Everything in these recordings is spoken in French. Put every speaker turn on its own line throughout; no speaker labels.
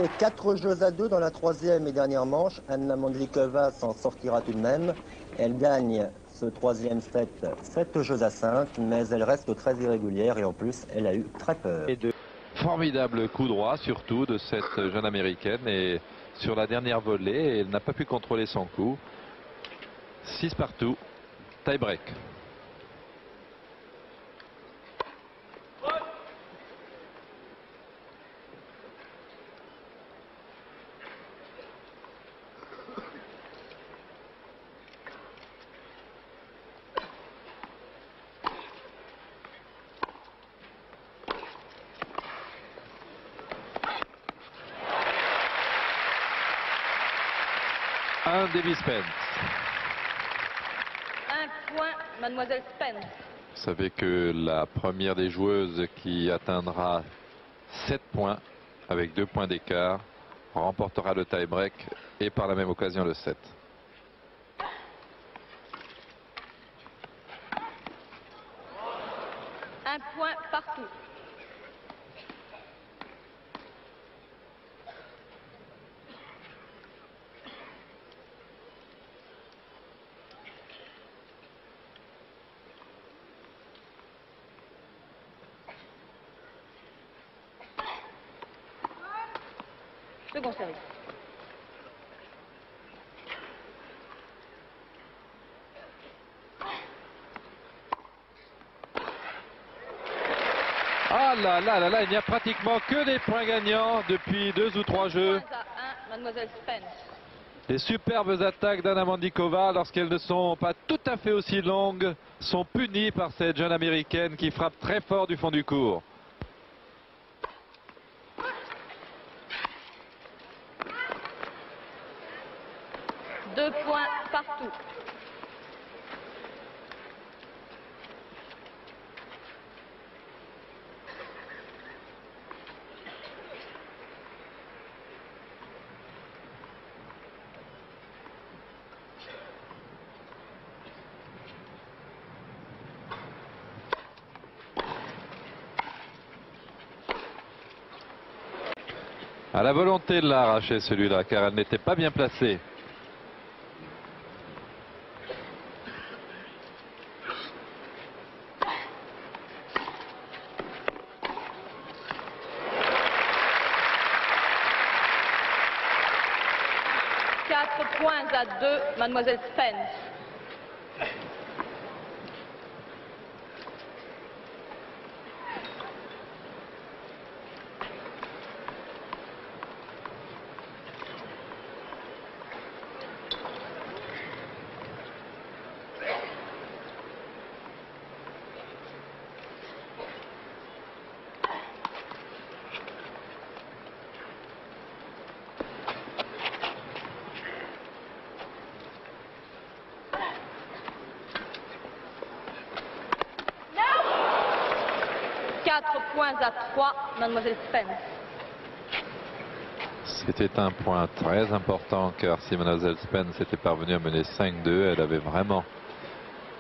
fait 4 jeux à 2 dans la troisième et dernière manche. Anna Mandlikova s'en sortira tout de même. Elle gagne ce troisième set 7 jeux à 5, mais elle reste très irrégulière et en plus, elle a eu très peur.
Formidable coup droit surtout de cette jeune américaine, et sur la dernière volée, elle n'a pas pu contrôler son coup. 6 partout, tie break. Un Davis Spence.
Un point, mademoiselle Spence.
Vous savez que la première des joueuses qui atteindra 7 points avec 2 points d'écart remportera le tie-break et par la même occasion le set.
Un point partout. Second service.
Ah là là là là, il n'y a pratiquement que des points gagnants depuis 2 ou 3 jeux.
3 à 1, mademoiselle Spence.
Les superbes attaques d'Anna Mandlikova, lorsqu'elles ne sont pas tout à fait aussi longues, sont punies par cette jeune américaine qui frappe très fort du fond du court.
Deux points partout.
À la volonté de l'arracher celui-là, car elle n'était pas bien placée.
Quatre points à 2, mademoiselle Spence. Quatre points à 3, mademoiselle Spence.
C'était un point très important, car si mademoiselle Spence était parvenue à mener 5-2, elle avait vraiment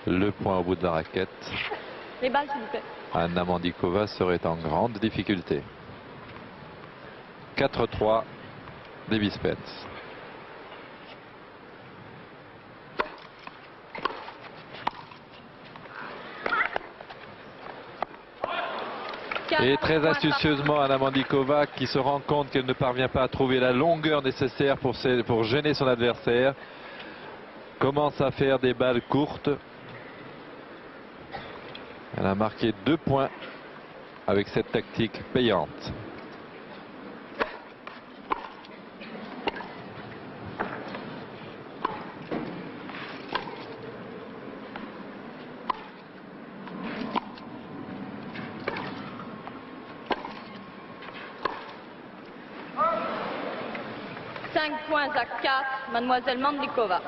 le point au bout de la raquette.
Les balles, s'il vous plaît.
Anna Mandlikova serait en grande difficulté. 4-3, Davis Spence. Et très astucieusement, Anna Mandlikova, qui se rend compte qu'elle ne parvient pas à trouver la longueur nécessaire pour gêner son adversaire, commence à faire des balles courtes. Elle a marqué 2 points avec cette tactique payante.
Cinq points à 4, mademoiselle Mandlikova.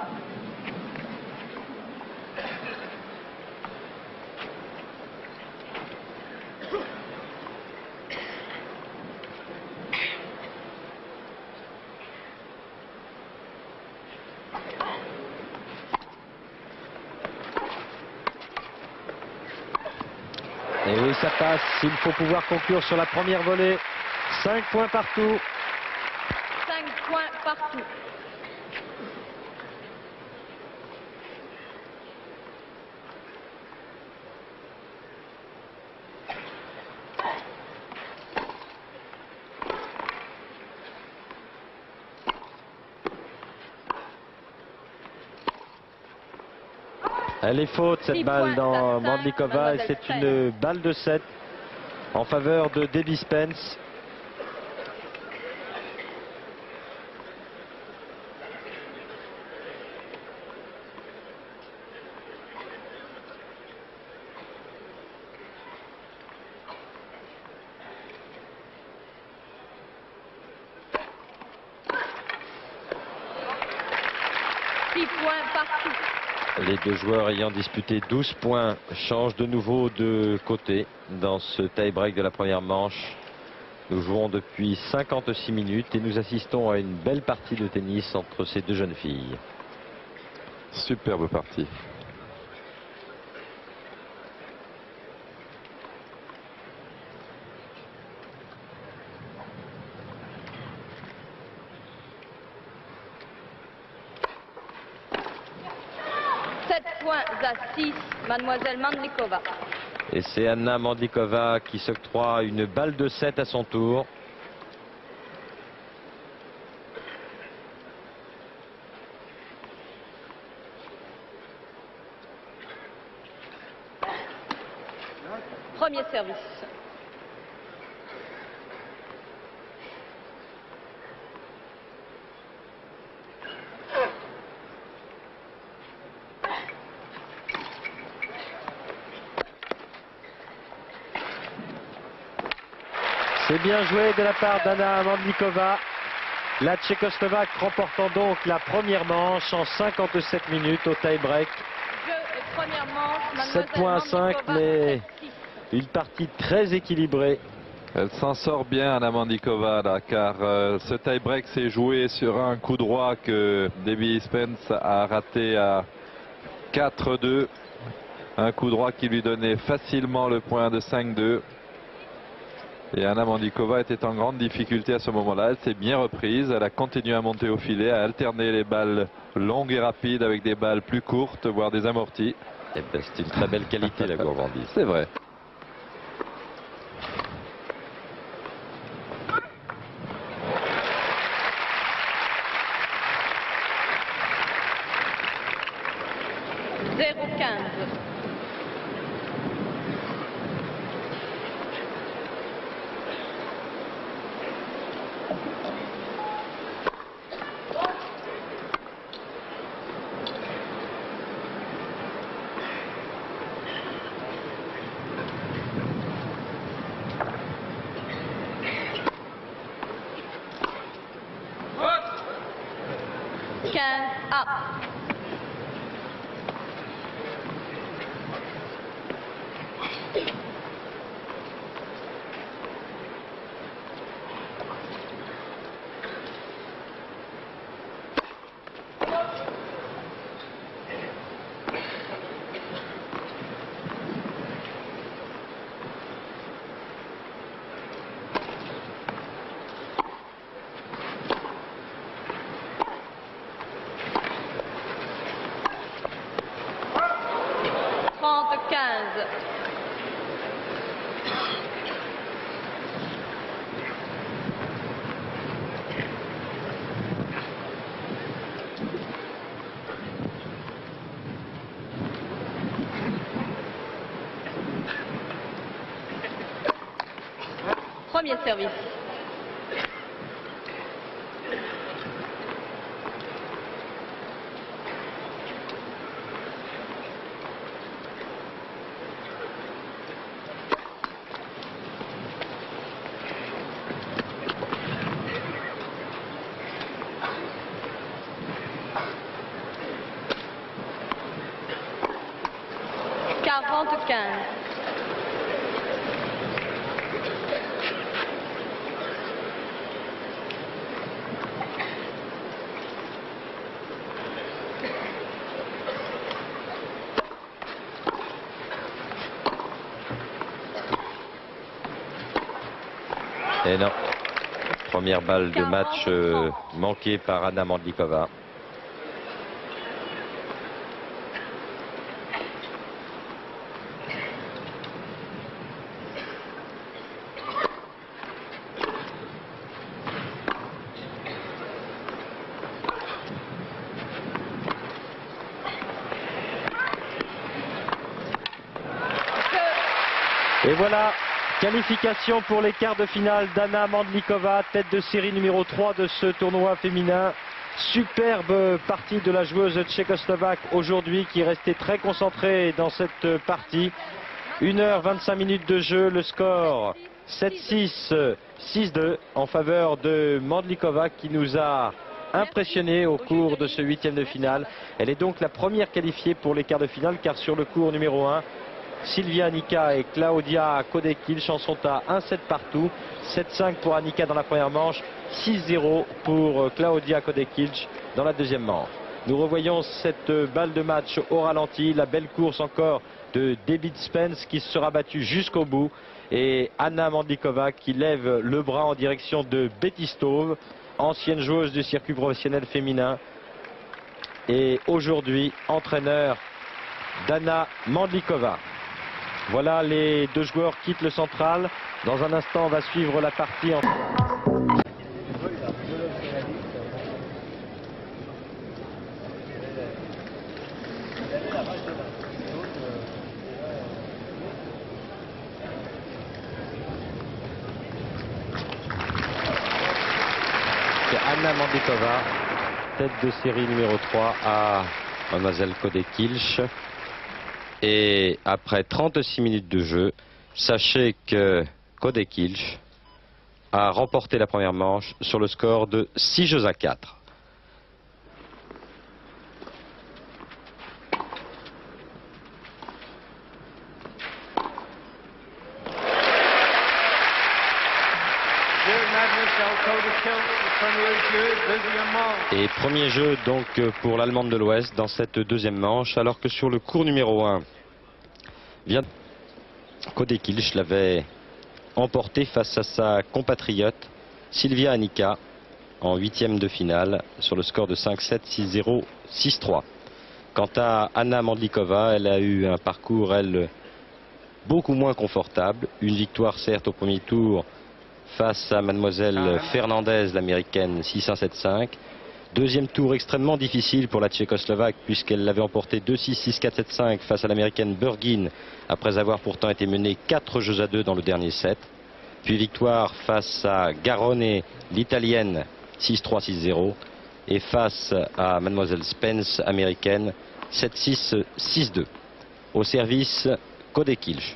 Et oui, ça passe. Il faut pouvoir conclure sur la première volée. 5 points partout.
partout.
Elle est faute cette
6
balle
points,
dans
ça,
Mandlikova et
Mademoiselle
c'est une balle de 7 en faveur de Debbie Spence.
Partout.
Les deux joueurs ayant disputé 12 points changent de nouveau de côté dans ce tie-break de la première manche. Nous jouons depuis 56 minutes et nous assistons à une belle partie de tennis entre ces deux jeunes filles.
Superbe partie.
À 6, Mademoiselle Mandlikova.
Et c'est Anna Mandlikova qui s'octroie une balle de 7 à son tour.
Premier service.
C'est bien joué de la part d'Anna Mandlikova. La Tchécoslovaque remportant donc la première manche en 57 minutes au tie-break. 7 points à 5, mais une partie très équilibrée.
Elle s'en sort bien, Anna Mandlikova, là, car ce tie-break s'est joué sur un coup droit que Debbie Spence a raté à 4-2. Un coup droit qui lui donnait facilement le point de 5-2. Et Anna Mandlikova était en grande difficulté à ce moment-là. Elle s'est bien reprise. Elle a continué à monter au filet, à alterner les balles longues et rapides avec des balles plus courtes, voire des amorties.
C'est une très belle qualité, la gourmandise.
C'est vrai.
Premier service.
Et non. Première balle de match manquée par Anna Mandlikova. Et voilà, qualification pour les quarts de finale d'Anna Mandlikova, tête de série numéro 3 de ce tournoi féminin. Superbe partie de la joueuse tchécoslovaque aujourd'hui qui est restée très concentrée dans cette partie. 1h25 minutes de jeu, le score 7-6, 6-2 en faveur de Mandlikova qui nous a impressionné au cours de ce huitième de finale. Elle est donc la première qualifiée pour les quarts de finale car sur le cours numéro 1, Silvia Anika et Claudia Kodekilch en sont à 1-7 partout. 7-5 pour Anika dans la première manche, 6-0 pour Claudia Kodekilch dans la deuxième manche. Nous revoyons cette balle de match au ralenti, la belle course encore de David Spence qui sera battu jusqu'au bout. Et Anna Mandlikova qui lève le bras en direction de Betty Stove, ancienne joueuse du circuit professionnel féminin. Et aujourd'hui entraîneur d'Anna Mandlikova. Voilà, les deux joueurs quittent le central. Dans un instant, on va suivre la partie en... C'est Anna Mandlikova, tête de série numéro 3 à Mademoiselle Kodekilch. Et après 36 minutes de jeu, sachez que Kodekilch a remporté la première manche sur le score de 6-4. Et premier jeu donc pour l'Allemande de l'Ouest dans cette deuxième manche, alors que sur le cours numéro 1, Kodekilch l'avait emporté face à sa compatriote Silvia Anika en huitième de finale sur le score de 5-7, 6-0, 6-3. Quant à Anna Mandlikova, elle a eu un parcours, elle, beaucoup moins confortable. Une victoire certes au premier tour face à Mademoiselle Fernandez, l'américaine, 6-1, 7-5. Deuxième tour extrêmement difficile pour la Tchécoslovaque puisqu'elle l'avait emporté 2-6, 6-4, 7-5 face à l'américaine Burgin après avoir pourtant été menée 4-2 dans le dernier set. Puis victoire face à Garone, l'italienne, 6-3, 6-0. Et face à Mademoiselle Spence, américaine, 7-6, 6-2. Au service, Kodekilch.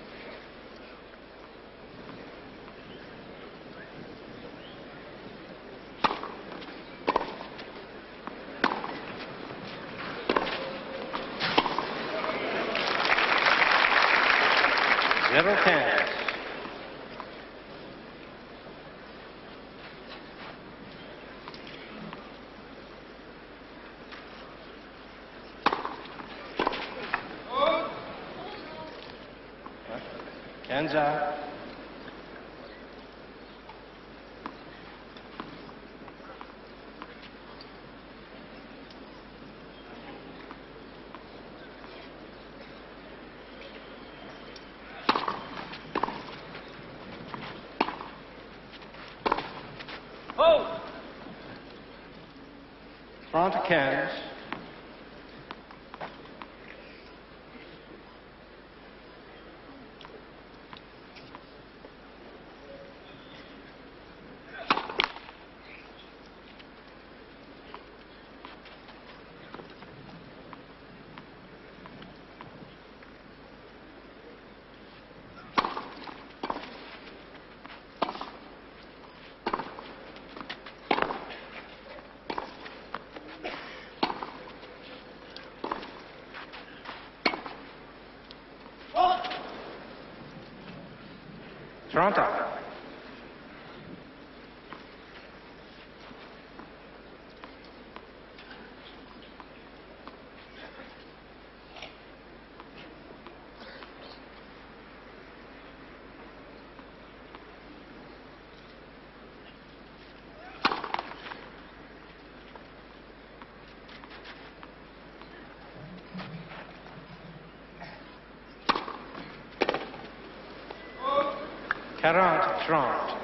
Level 10. Hands out. Front to cans. Toronto. 40-30.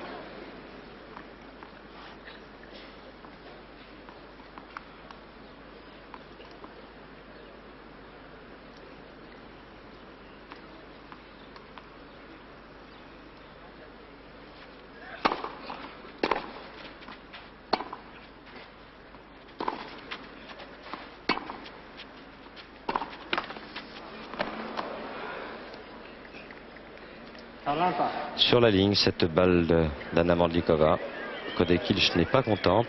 Sur la ligne, cette balle d'Anna Mandlikova. Kodekilch n'est pas contente.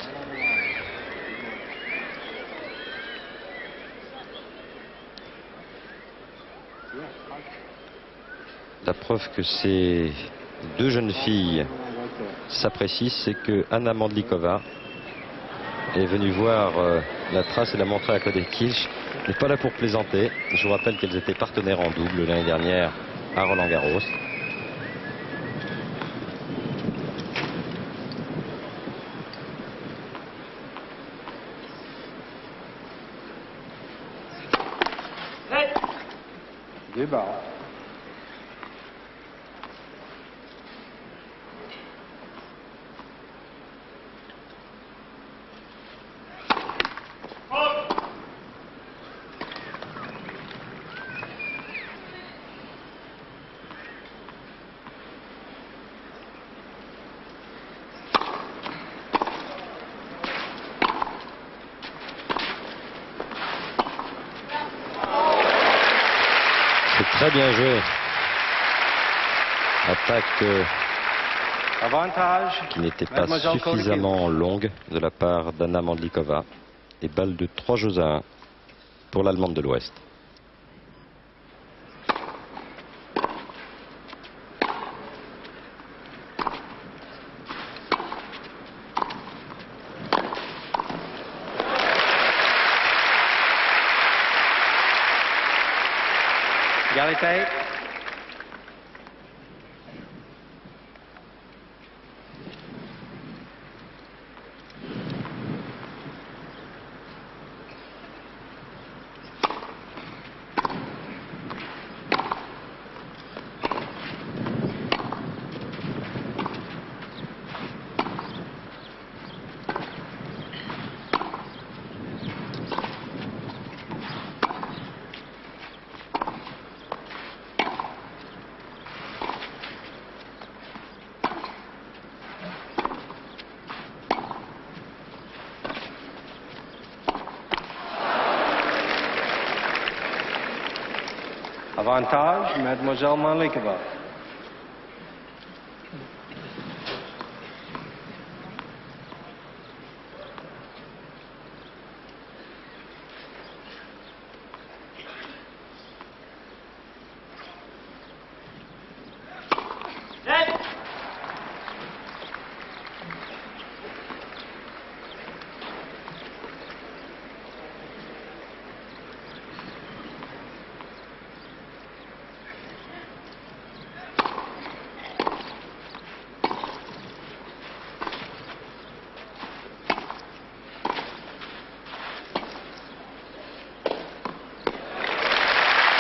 La preuve que ces deux jeunes filles s'apprécient, c'est que Anna Mandlikova est venue voir la trace et la montrer à Kodekilch. Elle n'est pas là pour plaisanter. Je vous rappelle qu'elles étaient partenaires en double l'année dernière à Roland-Garros.
Débat.
Très bien joué. Attaque
Avantage.
qui n'était pas
Mademoiselle
suffisamment longue de la part d'Anna Mandlikova. Et balle de 3-1 pour l'Allemande de l'Ouest.
Égalité. Avantage, Mademoiselle Mandlikova.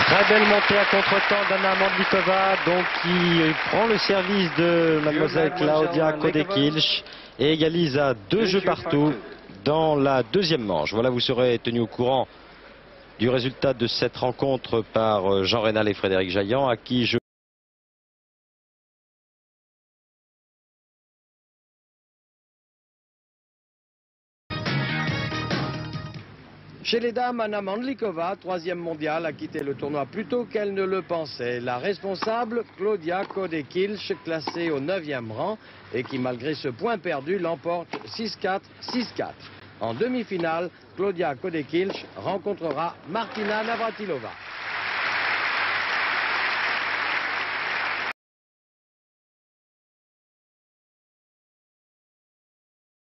Très belle montée à contre-temps d'Anna Mandlikova, donc qui prend le service de mademoiselle Claudia Kodekilch et égalise à 2 jeux partout dans la deuxième manche. Voilà, vous serez tenu au courant du résultat de cette rencontre par Jean Rénal et Frédéric Jaillant, à qui je
Chez les dames, Anna Mandlikova, 3e mondiale, a quitté le tournoi plus tôt qu'elle ne le pensait. La responsable, Claudia Kodekilch, classée au 9e rang et qui, malgré ce point perdu, l'emporte 6-4, 6-4. En demi-finale, Claudia Kodekilch rencontrera Martina Navratilova.